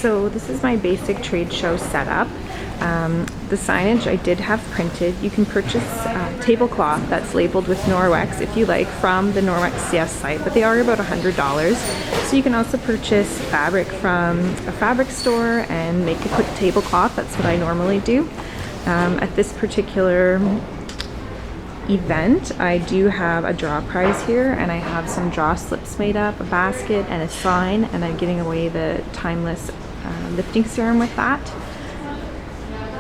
So this is my basic trade show setup. The signage I did have printed. You can purchase tablecloth that's labeled with Norwex if you like from the Norwex CS site, but they are about $100. So you can also purchase fabric from a fabric store and make a quick tablecloth. That's what I normally do. At this particular event, I do have a draw prize here, and I have some draw slips made up, a basket and a sign, and I'm giving away the timeless lifting serum with that.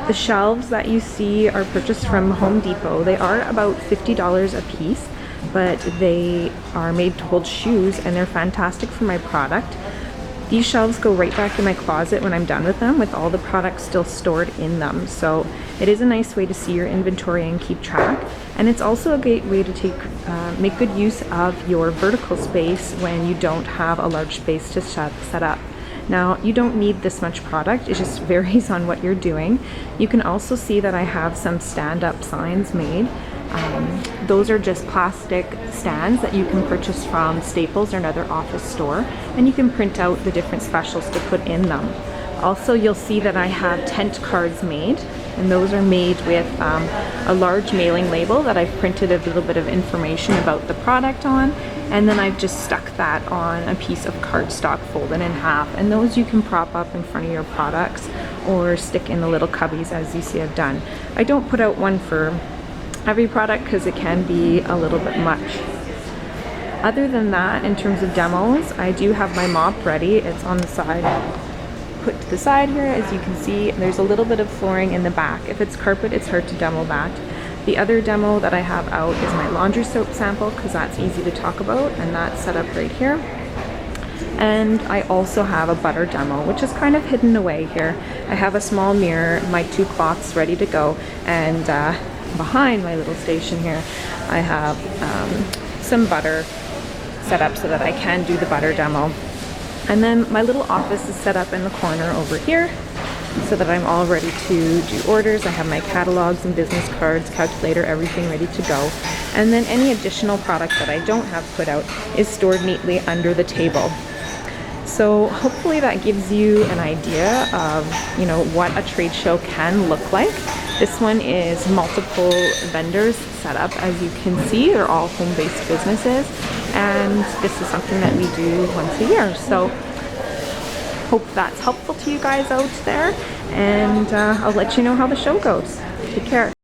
The shelves that you see are purchased from Home Depot. They are about $50 a piece, but they are made to hold shoes and they're fantastic for my product. These shelves go right back in my closet when I'm done with them, with all the products still stored in them. So it is a nice way to see your inventory and keep track. And it's also a great way to make good use of your vertical space when you don't have a large space to set up. Now, you don't need this much product, it just varies on what you're doing. You can also see that I have some stand-up signs made. Those are just plastic stands that you can purchase from Staples or another office store, and you can print out the different specials to put in them. Also, you'll see that I have tent cards made, and those are made with a large mailing label that I've printed a little bit of information about the product on, and then I've just stuck that on a piece of cardstock folded in half, and those you can prop up in front of your products or stick in the little cubbies as you see I've done. I don't put out one for every product because it can be a little bit much. Other than that, in terms of demos, I do have my mop ready. It's on the side, put to the side here. As you can see, there's a little bit of flooring in the back. If it's carpet, it's hard to demo that. The other demo that I have out is my laundry soap sample, because that's easy to talk about, and that's set up right here. And I also have a butter demo, which is kind of hidden away here. I have a small mirror, my 2 cloths ready to go, and behind my little station here, I have some butter set up so that I can do the butter demo. And then my little office is set up in the corner over here so that I'm all ready to do orders. I have my catalogs and business cards, calculator, everything ready to go. And then any additional product that I don't have put out is stored neatly under the table. So hopefully that gives you an idea of, what a trade show can look like. This one is multiple vendors set up. As you can see, they're all home-based businesses, and this is something that we do once a year. So hope that's helpful to you guys out there, and I'll let you know how the show goes. Take care.